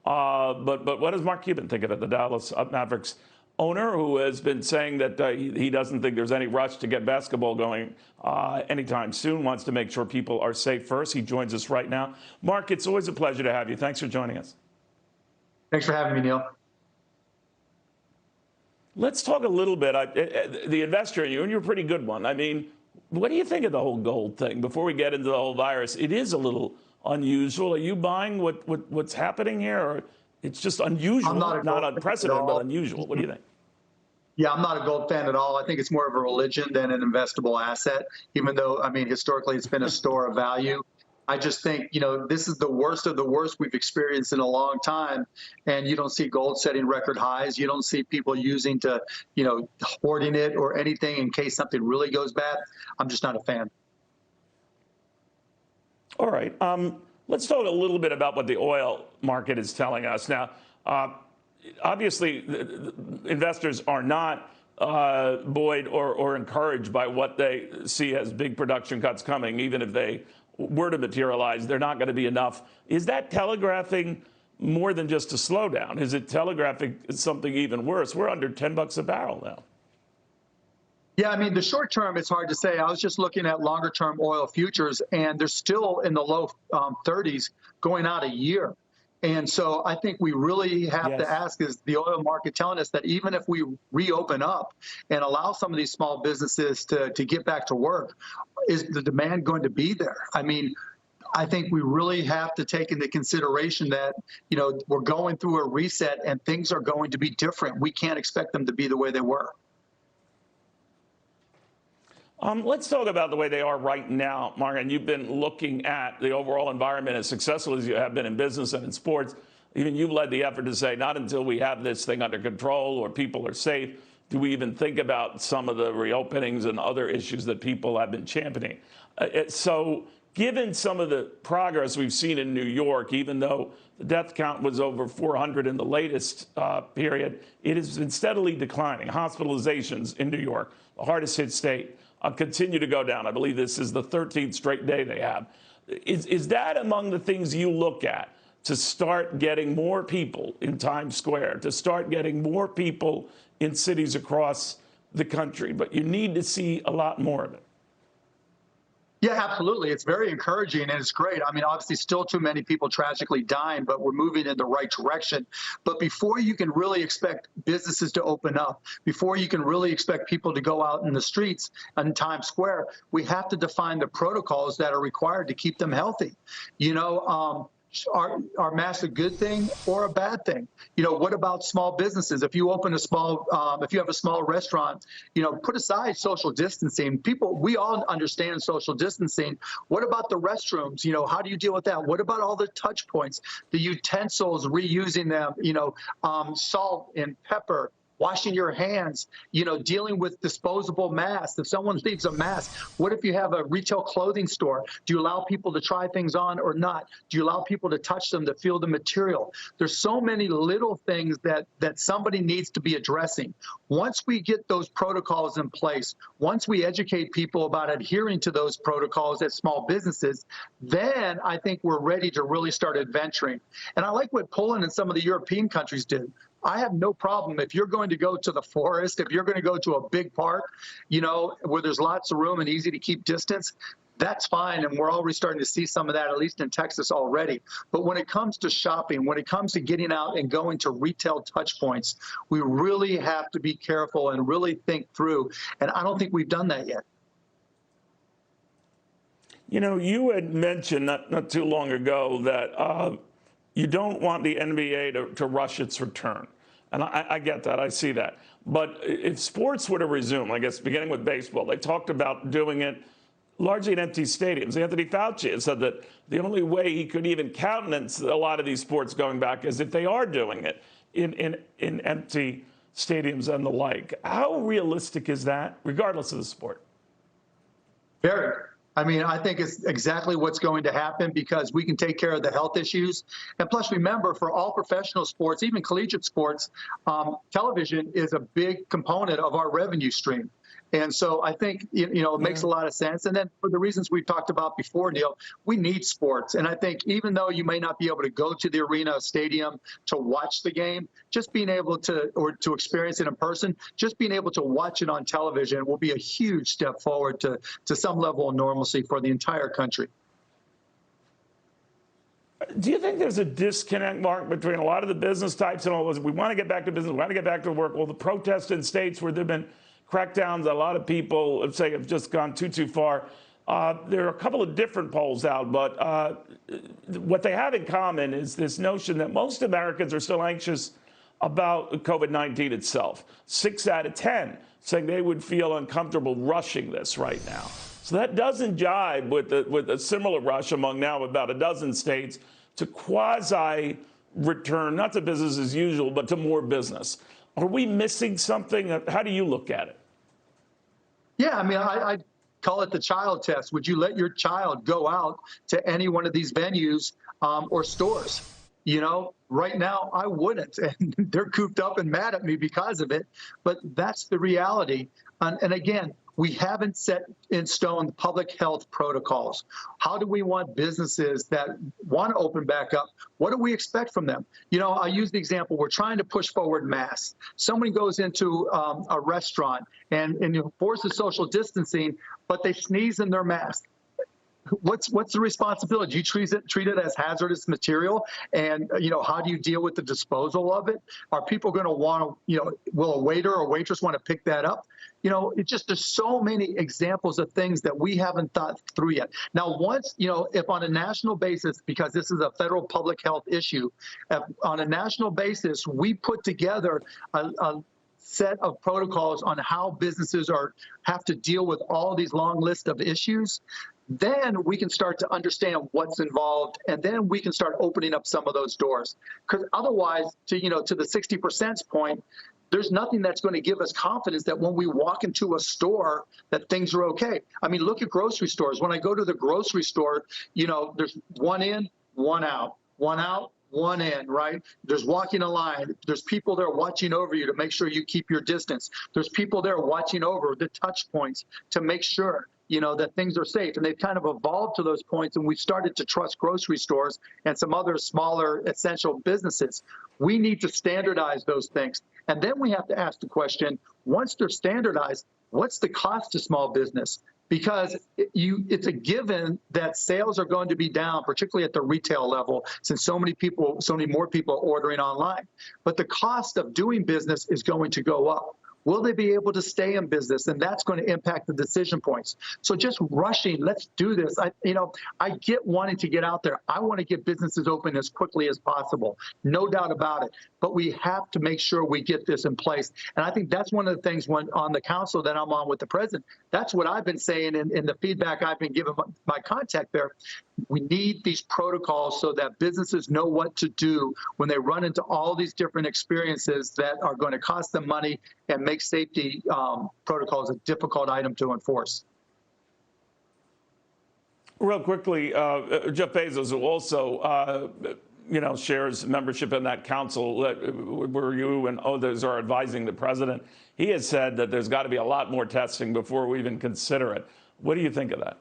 But what does Mark Cuban think of it, the Dallas Mavericks owner, who has been saying that he doesn't think there's any rush to get basketball going anytime soon, wants to make sure people are safe first. He joins us right now. Mark, it's always a pleasure to have you. Thanks for joining us. Thanks for having me, Neil. Let's talk a little bit. The investor in you, and you're a pretty good one. I mean, what do you think of the whole gold thing? Before we get into the whole virus, it is a little unusual. Are you buying what's happening here, or it's just unusual, not unprecedented, but unusual? What do you think? Yeah, I'm not a gold fan at all. I think it's more of a religion than an investable asset, even though, I mean, historically it's been a store of value. I just think, this is the worst of the worst we've experienced in a long time. And you don't see gold setting record highs. You don't see people using to, hoarding it or anything in case something really goes bad. I'm just not a fan. All right. Let's talk a little bit about what the oil market is telling us. Now, obviously, investors are not buoyed or encouraged by what they see as big production cuts coming. Even if they were to materialize, they're not going to be enough. Is that telegraphing more than just a slowdown? Is it telegraphing something even worse? We're under $10 a barrel now. Yeah, I mean, the short term, it's hard to say. I was just looking at longer term oil futures, and they're still in the low 30s going out a year. And so I think we really have to ask, is the oil market telling us that even if we reopen up and allow some of these small businesses to get back to work, is the demand going to be there? I mean, I think we really have to take into consideration that, we're going through a reset and things are going to be different. We can't expect them to be the way they were. Let's talk about the way they are right now, Mark. And you've been looking at the overall environment as successful as you have been in business and in sports. Even you've led the effort to say not until we have this thing under control or people are safe do we even think about some of the reopenings and other issues that people have been championing. So given some of the progress we've seen in New York, even though the death count was over 400 in the latest period, it has been steadily declining. Hospitalizations in New York, the hardest hit state, continue to go down. I believe this is the 13th straight day they have. Is that among the things you look at to start getting more people in Times Square, to start getting more people in cities across the country? But you need to see a lot more of it. Yeah, absolutely. It's very encouraging and it's great. I mean, obviously still too many people tragically dying, but we're moving in the right direction. But before you can really expect businesses to open up, before you can really expect people to go out in the streets in Times Square, we have to define the protocols that are required to keep them healthy. Are masks a good thing or a bad thing? What about small businesses? If you open a small, if you have a small restaurant, put aside social distancing. We all understand social distancing. What about the restrooms? How do you deal with that? What about all the touch points, the utensils, reusing them, salt and pepper, washing your hands, dealing with disposable masks. If someone leaves a mask, what if you have a retail clothing store? Do you allow people to try things on or not? Do you allow people to touch them, to feel the material? There's so many little things that somebody needs to be addressing. Once we get those protocols in place, once we educate people about adhering to those protocols at small businesses, then I think we're ready to really start adventuring. And I like what Poland and some of the European countries did. I have no problem if you're going to go to the forest, if you're going to go to a big park, where there's lots of room and easy to keep distance, that's fine. And we're already starting to see some of that, at least in Texas already. But when it comes to shopping, when it comes to getting out and going to retail touch points, we really have to be careful and really think through. And I don't think we've done that yet. You had mentioned not too long ago that you don't want the NBA to rush its return. And I get that. I see that. But if sports were to resume, I guess beginning with baseball, they talked about doing it largely in empty stadiums. Anthony Fauci has said that the only way he could even countenance a lot of these sports going back is if they are doing it in empty stadiums and the like. How realistic is that, regardless of the sport? Very. I mean, I think it's exactly what's going to happen because we can take care of the health issues. And plus, remember, for all professional sports, even collegiate sports, television is a big component of our revenue stream. And so I think, it makes a lot of sense. And then for the reasons we've talked about before, Neil, we need sports. And I think even though you may not be able to go to the arena stadium to watch the game, just being able to, or to experience it in person, just being able to watch it on television will be a huge step forward to some level of normalcy for the entire country. Do you think there's a disconnect, Mark, between a lot of the business types and all those? We want to get back to business, we want to get back to work. Well, the protests in states where there have been crackdowns, a lot of people have just gone too far. There are a couple of different polls out, but what they have in common is this notion that most Americans are still anxious about COVID-19 itself. 6 out of 10 saying they would feel uncomfortable rushing this right now. So that doesn't jibe with a similar rush among now about a dozen states to quasi-return, not to business as usual, but to more business. Are we missing something? How do you look at it? Yeah, I mean, I call it the child test. Would you let your child go out to any one of these venues or stores? Right now, I wouldn't. And they're cooped up and mad at me because of it. But that's the reality. And again, we haven't set in stone public health protocols. How do we want businesses that want to open back up? What do we expect from them? I use the example, we're trying to push forward masks. Somebody goes into a restaurant and forces social distancing, but they sneeze in their mask. What's the responsibility? Do you treat it as hazardous material? And, how do you deal with the disposal of it? Are people going to want to, will a waiter or waitress want to pick that up? There's so many examples of things that we haven't thought through yet. Now, once, if on a national basis, because this is a federal public health issue, on a national basis, we put together a set of protocols on how businesses have to deal with all these long list of issues, then we can start to understand what's involved, and then we can start opening up some of those doors. Because otherwise, to the 60% point, there's nothing that's going to give us confidence that when we walk into a store that things are okay. I mean, look at grocery stores. When I go to the grocery store, there's one in, one out, one out, one in, right? There's walking a line. There's people there watching over you to make sure you keep your distance. There's people there watching over the touch points to make sure that things are safe. And they've kind of evolved to those points, and we've started to trust grocery stores and some other smaller essential businesses. We need to standardize those things. And then we have to ask the question, once they're standardized, what's the cost to small business? Because it's a given that sales are going to be down, particularly at the retail level, since so many more people are ordering online. But the cost of doing business is going to go up. Will they be able to stay in business? And that's going to impact the decision points. So just rushing, let's do this. I get wanting to get out there. I want to get businesses open as quickly as possible. No doubt about it. But we have to make sure we get this in place. And I think that's one of the things on the council that I'm on with the president. That's what I've been saying in the feedback I've been giving my contact there. We need these protocols so that businesses know what to do when they run into all these different experiences that are going to cost them money and make safety protocols a difficult item to enforce. Real quickly, Jeff Bezos, who also shares membership in that council where you and others are advising the president, he has said that there's got to be a lot more testing before we even consider it. What do you think of that?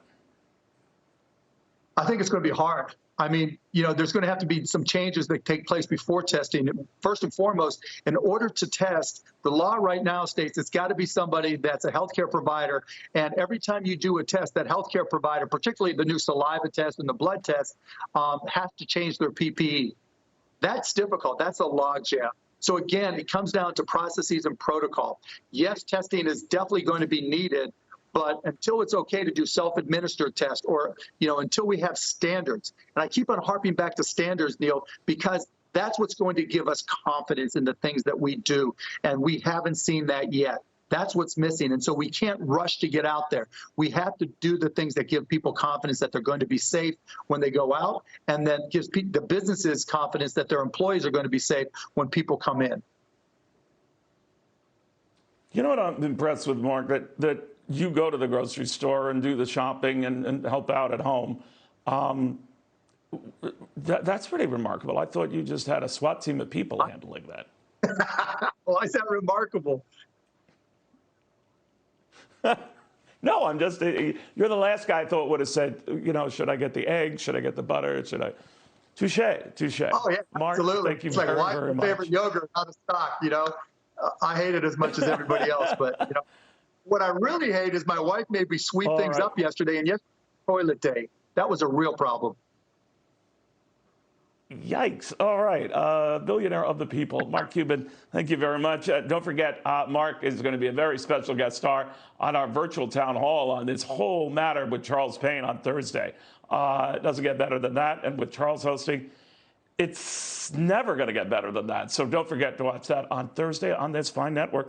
I think it's going to be hard. I mean, there's going to have to be some changes that take place before testing. First and foremost, in order to test, the law right now states it's got to be somebody that's a healthcare provider. And every time you do a test, that healthcare provider, particularly the new saliva test and the blood test, have to change their PPE. That's difficult. That's a logjam. So again, it comes down to processes and protocol. Yes, testing is definitely going to be needed. But until it's okay to do self-administered tests or, until we have standards, and I keep on harping back to standards, Neil, because that's what's going to give us confidence in the things that we do. And we haven't seen that yet. That's what's missing. And so we can't rush to get out there. We have to do the things that give people confidence that they're going to be safe when they go out, and then gives the businesses confidence that their employees are going to be safe when people come in. You know what I'm impressed with, Mark, that you go to the grocery store and do the shopping and help out at home. That's pretty remarkable. I thought you just had a SWAT team of people handling that. Well, I said remarkable. No, I'm just, you're the last guy I thought would have said, should I get the egg? Should I get the butter? Should I? Touche, touche. Oh, yeah, Mark, absolutely. thank you It's very, like, why very my much. favorite yogurt out of stock, I hate it as much as everybody else, but, what I really hate is my wife made me sweep things up yesterday, and yesterday toilet day. That was a real problem. Yikes. All right. Billionaire of the people, Mark Cuban, thank you very much. Don't forget, Mark is going to be a very special guest star on our virtual town hall on this whole matter with Charles Payne on Thursday. It doesn't get better than that. And with Charles hosting, it's never going to get better than that. So don't forget to watch that on Thursday on this fine network.